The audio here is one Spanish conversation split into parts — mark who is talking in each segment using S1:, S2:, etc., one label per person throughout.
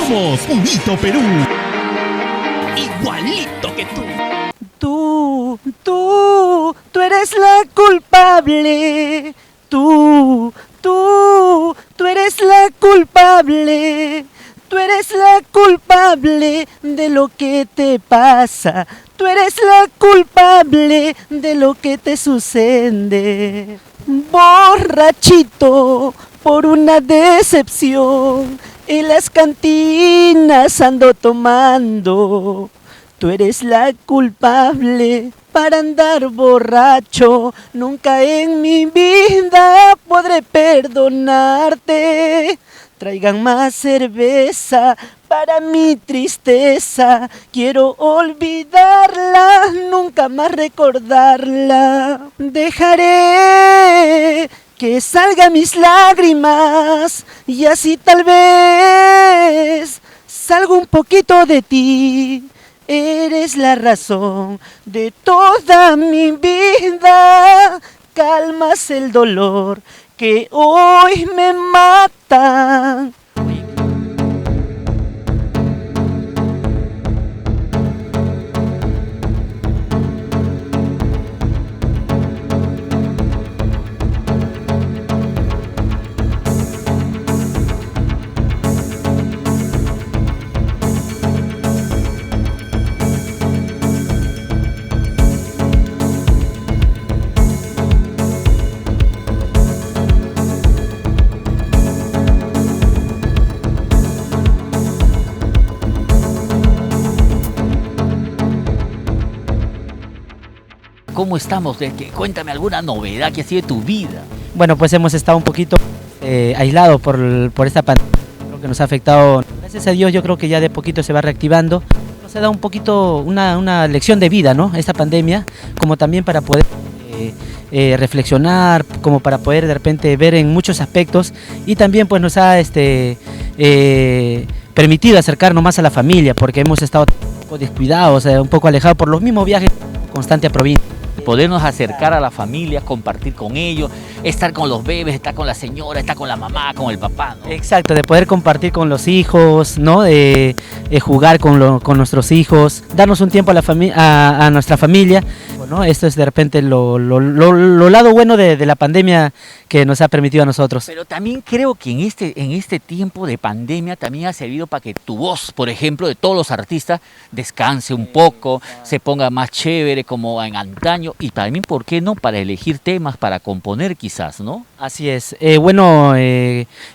S1: Somos Purito Perú. Igualito que tú.
S2: Tú eres la culpable. Tú eres la culpable. Tú eres la culpable de lo que te pasa. Tú eres la culpable de lo que te sucede. Borrachito por una decepción. En las cantinas ando tomando. Tú eres la culpable para andar borracho. Nunca en mi vida podré perdonarte. Traigan más cerveza para mi tristeza. Quiero olvidarla, nunca más recordarla. Dejaré que salgan mis lágrimas y así tal vez salga un poquito de ti. Eres la razón de toda mi vida. Calmas el dolor que hoy me mata.
S3: ¿Cómo estamos? Cuéntame alguna novedad que ha sido de tu vida.
S2: Bueno, pues hemos estado un poquito aislados por esta pandemia. Creo que nos ha afectado. Gracias a Dios, yo creo que ya de poquito se va reactivando. Nos ha dado un poquito una lección de vida, ¿no? Esta pandemia, como también para poder reflexionar, como para poder de repente ver en muchos aspectos, y también pues nos ha permitido acercarnos más a la familia, porque hemos estado un poco descuidados, un poco alejados por los mismos viajes constantes a provincia.
S3: Podernos acercar a la familia, compartir con ellos, estar con los bebés, estar con la señora, estar con la mamá, con el papá, ¿no?
S2: Exacto, de poder compartir con los hijos, ¿no? Jugar con nuestros hijos, darnos un tiempo a nuestra familia. ¿No? Esto es de repente lo lado bueno de la pandemia que nos ha permitido a nosotros.
S3: Pero también creo que en este tiempo de pandemia también ha servido para que tu voz, por ejemplo, de todos los artistas, descanse un poco, se ponga más chévere como en antaño, y también, ¿por qué no?, para elegir temas, para componer quizás, ¿no?
S2: Así es.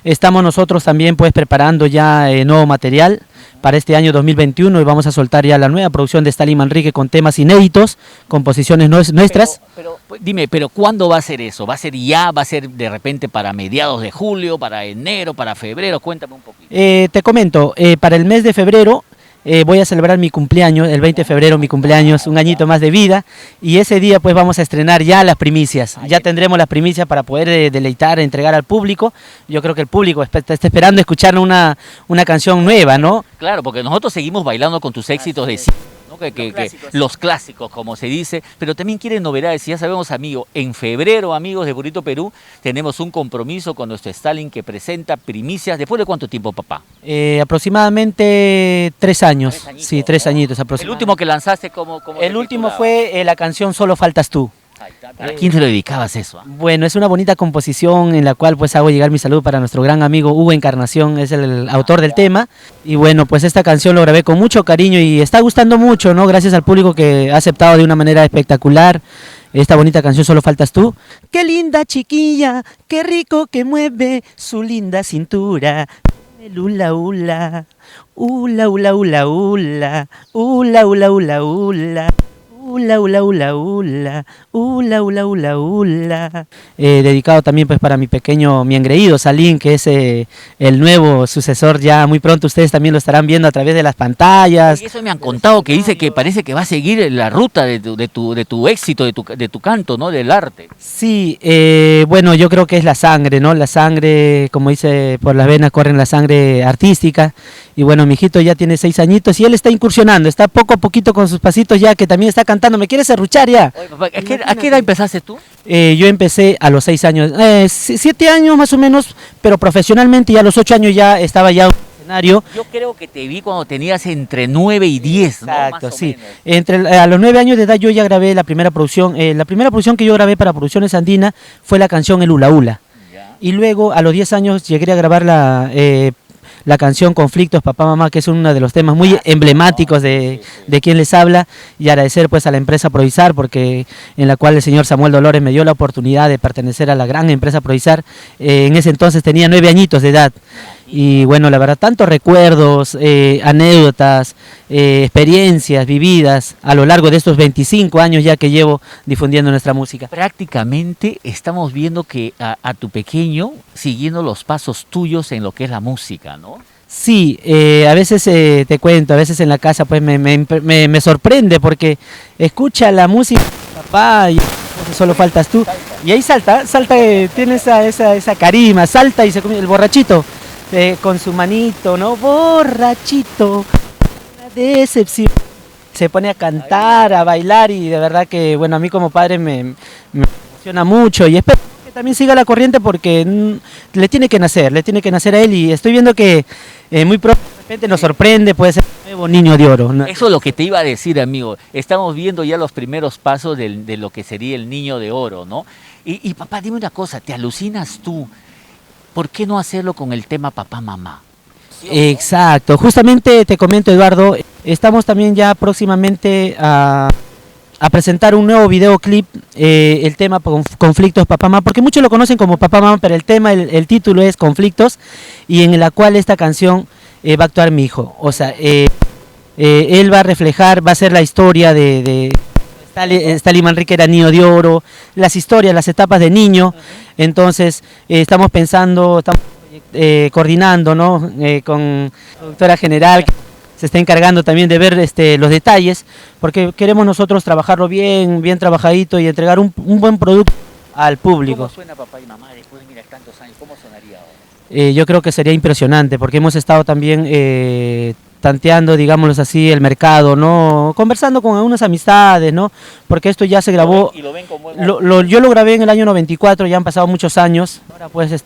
S2: Estamos nosotros también pues preparando ya nuevo material para este año 2021 y vamos a soltar ya la nueva producción de Stalin Manrique con temas inéditos, composiciones nuestras.
S3: Pero dime, ¿pero cuándo va a ser eso? ¿Va a ser ya? ¿Va a ser de repente para mediados de julio, para enero, para febrero? Cuéntame un poquito.
S2: Te comento, para el mes de febrero voy a celebrar mi cumpleaños, el 20 de febrero mi cumpleaños, un añito más de vida, y ese día pues vamos a estrenar ya las primicias, ya tendremos las primicias para poder deleitar, entregar al público. Yo creo que el público está esperando escuchar una canción nueva, ¿no?
S3: Claro, porque nosotros seguimos bailando con tus éxitos de ¿no? Los clásicos, como se dice, pero también quieren novedades. Y ya sabemos, amigos, en febrero, amigos de Purito Perú, tenemos un compromiso con nuestro Stalin que presenta primicias. ¿Después de cuánto tiempo, papá?
S2: Aproximadamente 3 años. Sí, 3 añitos aproximadamente.
S3: ¿El último que lanzaste cómo
S2: El último fue la canción Solo Faltas Tú.
S3: ¿A quién te lo dedicabas eso?
S2: Bueno, es una bonita composición en la cual pues hago llegar mi saludo para nuestro gran amigo Hugo Encarnación, es el autor del tema. Y bueno, pues esta canción lo grabé con mucho cariño y está gustando mucho, ¿no? Gracias al público que ha aceptado de una manera espectacular esta bonita canción Solo Faltas Tú. Qué linda chiquilla, qué rico que mueve su linda cintura. El hula hula, hula hula hula hula, hula hula hula hula. Hula, hula, hula, hula, hula, hula, hula, hula. Dedicado también pues para mi engreído Salín, que es el nuevo sucesor, ya muy pronto ustedes también lo estarán viendo a través de las pantallas.
S3: Y eso me han contado, que dice que parece que va a seguir la ruta de tu éxito, de tu canto, ¿no? Del arte.
S2: Sí, bueno, yo creo que es la sangre, ¿no? La sangre, como dice, por las venas corren la sangre artística. Y bueno, mi hijito ya tiene 6 añitos y él está incursionando, está poco a poquito con sus pasitos ya, que también está cantando. ¿Me quieres serruchar ya?
S3: Oye, papá, ¿a qué edad empezaste tú?
S2: Yo empecé a los 6 años, 7 años más o menos, pero profesionalmente ya a los 8 años ya estaba ya escenario.
S3: Yo creo que te vi cuando tenías entre 9 y 10, ¿no?
S2: Exacto,
S3: Más o
S2: sí.
S3: menos.
S2: A los 9 años de edad yo ya grabé la primera producción. La primera producción que yo grabé para Producciones Andina fue la canción El Hula Hula.
S3: Ya.
S2: Y luego a los 10 años llegué a grabar la canción Conflictos, Papá Mamá, que es uno de los temas muy emblemáticos de quien les habla, y agradecer pues a la empresa Provisar, porque en la cual el señor Samuel Dolores me dio la oportunidad de pertenecer a la gran empresa Provisar. En ese entonces tenía 9 añitos de edad. Y bueno, la verdad, tantos recuerdos, anécdotas, experiencias vividas a lo largo de estos 25 años ya que llevo difundiendo nuestra música.
S3: Prácticamente estamos viendo que a tu pequeño siguiendo los pasos tuyos en lo que es la música, ¿no?
S2: Sí, a veces te cuento, a veces en la casa pues me sorprende porque escucha la música, papá, y solo faltas tú. Y ahí salta, tiene esa carima, salta y se come el borrachito. Con su manito, ¿no? Borrachito, una decepción. Se pone a cantar, a bailar y de verdad que, bueno, a mí como padre me emociona mucho y espero que también siga la corriente porque le tiene que nacer a él y estoy viendo que muy pronto de repente nos sorprende, puede ser un nuevo niño de oro, ¿no?
S3: Eso es lo que te iba a decir, amigo. Estamos viendo ya los primeros pasos de lo que sería el niño de oro, ¿no? Y papá, dime una cosa, ¿te alucinas tú? ¿Por qué no hacerlo con el tema papá, mamá?
S2: Exacto, justamente te comento, Eduardo, estamos también ya próximamente a presentar un nuevo videoclip, el tema Conflictos Papá Mamá, porque muchos lo conocen como Papá Mamá, pero el tema, el título es Conflictos, y en la cual esta canción va a actuar mi hijo. O sea, él va a reflejar, va a ser la historia de Stalin Manrique era niño de oro, las historias, las etapas de niño. Entonces estamos pensando, estamos coordinando, ¿no? Con la productora general, que se está encargando también de ver los detalles, porque queremos nosotros trabajarlo bien trabajadito y entregar un buen producto al público.
S3: ¿Cómo suena papá y mamá después de tantos años? ¿Cómo sonaría ahora?
S2: Yo creo que sería impresionante, porque hemos estado también tanteando, digámoslo así, el mercado, ¿no? Conversando con algunas amistades, ¿no? Porque esto ya se grabó.
S3: ¿Y lo ven como
S2: Yo lo grabé en el año 94, ya han pasado muchos años. Ahora pues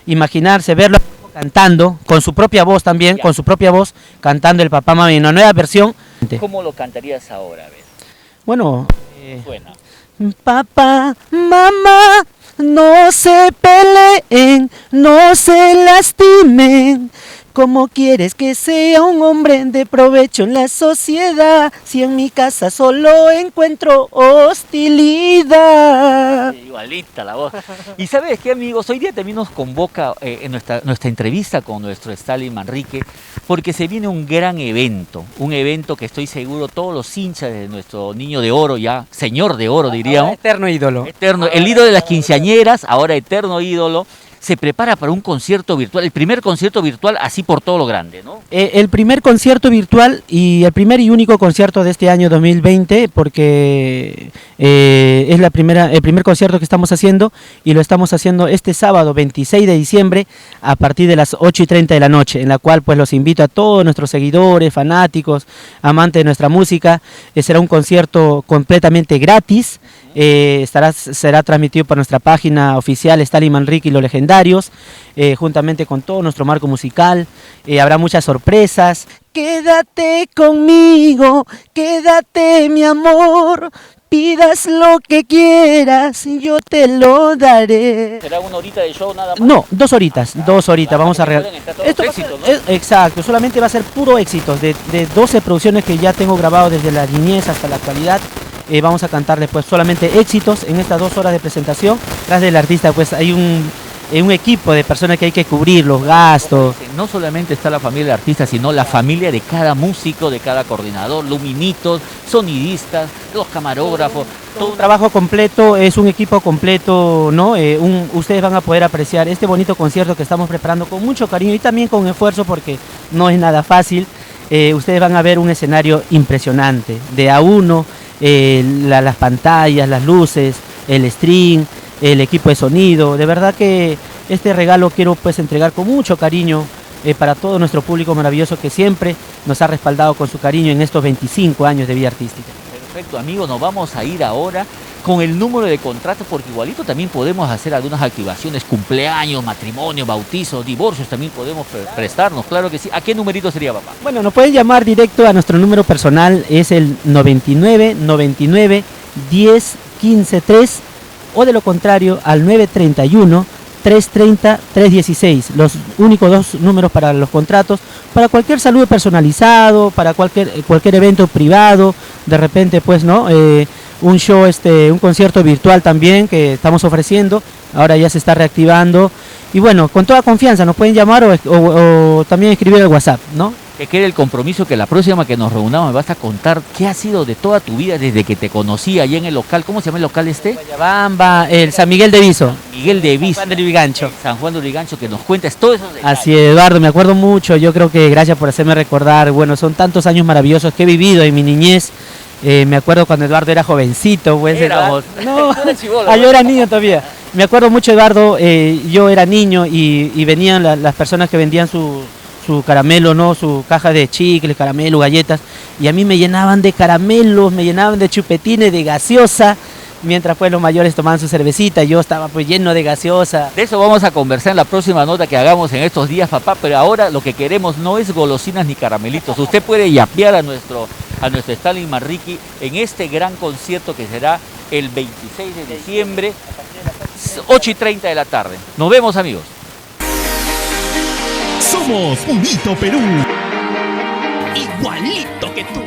S2: imaginarse, verlo cantando, con su propia voz también,
S3: Ya.
S2: con su propia voz, cantando el Papá Mami, una nueva versión.
S3: ¿Cómo lo cantarías ahora? A ver,
S2: Bueno,
S3: suena.
S2: papá, mamá, no se peleen, no se lastimen. ¿Cómo quieres que sea un hombre de provecho en la sociedad si en mi casa solo encuentro hostilidad?
S3: Igualita la voz. Y ¿sabes qué, amigos? Hoy día también nos convoca en nuestra entrevista con nuestro Stalin Manrique, porque se viene un gran evento, un evento que estoy seguro todos los hinchas de nuestro niño de oro, ya señor de oro diríamos,
S2: Eterno ídolo.
S3: eterno, el ídolo de las quinceañeras, ahora eterno ídolo, se prepara para un concierto virtual, el primer concierto virtual así por todo lo grande, ¿no?
S2: El primer concierto virtual y el primer y único concierto de este año 2020, porque es el primer concierto que estamos haciendo y lo estamos haciendo este sábado 26 de diciembre a partir de las 8:30 de la noche, en la cual pues los invito a todos nuestros seguidores, fanáticos, amantes de nuestra música. Será un concierto completamente gratis. Será transmitido por nuestra página oficial Stalin Manrique y los Legendarios, juntamente con todo nuestro marco musical. Habrá muchas sorpresas. Quédate conmigo, quédate mi amor, pidas lo que quieras y yo te lo daré.
S3: ¿Será una horita de show nada más?
S2: No, 2 horitas, 2 horitas, vamos a
S3: pueden estar todos
S2: Esto va a
S3: éxitos,
S2: ser- exacto, solamente va a ser puro éxitos, de 12 producciones que ya tengo grabado desde la niñez hasta la actualidad. Vamos a cantarles pues solamente éxitos en estas 2 horas de presentación. Tras del artista pues hay un equipo de personas que hay que cubrir los gastos.
S3: No solamente está la familia de artistas, sino la familia de cada músico, de cada coordinador, luminitos, sonidistas, los camarógrafos, todo
S2: Un trabajo completo, es un equipo completo, ¿no? Ustedes van a poder apreciar este bonito concierto que estamos preparando con mucho cariño y también con esfuerzo porque no es nada fácil. Ustedes van a ver un escenario impresionante, de A1, las pantallas, las luces, el stream, el equipo de sonido. De verdad que este regalo quiero pues entregar con mucho cariño para todo nuestro público maravilloso que siempre nos ha respaldado con su cariño en estos 25 años de vida artística.
S3: Perfecto, amigos, nos vamos a ir ahora con el número de contratos, porque igualito también podemos hacer algunas activaciones, cumpleaños, matrimonios, bautizos, divorcios, también podemos prestarnos, claro que sí. ¿A qué numerito sería, papá?
S2: Bueno, nos pueden llamar directo a nuestro número personal, es el 99 99 10 15 3, o de lo contrario al 931 330 316, los únicos dos números para los contratos, para cualquier saludo personalizado, para cualquier evento privado, de repente pues no, un show, un concierto virtual también que estamos ofreciendo, ahora ya se está reactivando, y bueno, con toda confianza nos pueden llamar o también escribir al WhatsApp, ¿no?
S3: Que quede el compromiso que la próxima que nos reunamos me vas a contar qué ha sido de toda tu vida desde que te conocí allá en el local. ¿Cómo se llama el local este?
S2: Guayabamba, el San Miguel de Viso.
S3: Miguel de Viso.
S2: San Juan de Lurigancho.
S3: San Juan de Lurigancho, que nos cuentes todo eso.
S2: Así es, Eduardo, me acuerdo mucho, yo creo que gracias por hacerme recordar, bueno, son tantos años maravillosos que he vivido en mi niñez. Me acuerdo cuando Eduardo era jovencito, pues. No, yo era niño todavía. Me acuerdo mucho, Eduardo, yo era niño y venían las personas que vendían su caramelo, ¿no? Su caja de chicles, caramelo, galletas, y a mí me llenaban de caramelos, me llenaban de chupetines, de gaseosa, mientras pues los mayores tomaban su cervecita, yo estaba pues lleno de gaseosa.
S3: De eso vamos a conversar en la próxima nota que hagamos en estos días, papá, pero ahora lo que queremos no es golosinas ni caramelitos. Usted puede yapear a nuestro Stalin Marriqui en este gran concierto que será el 26 de diciembre, 8:30 de la tarde. Nos vemos, amigos.
S1: Somos Unito Perú. Igualito que tú.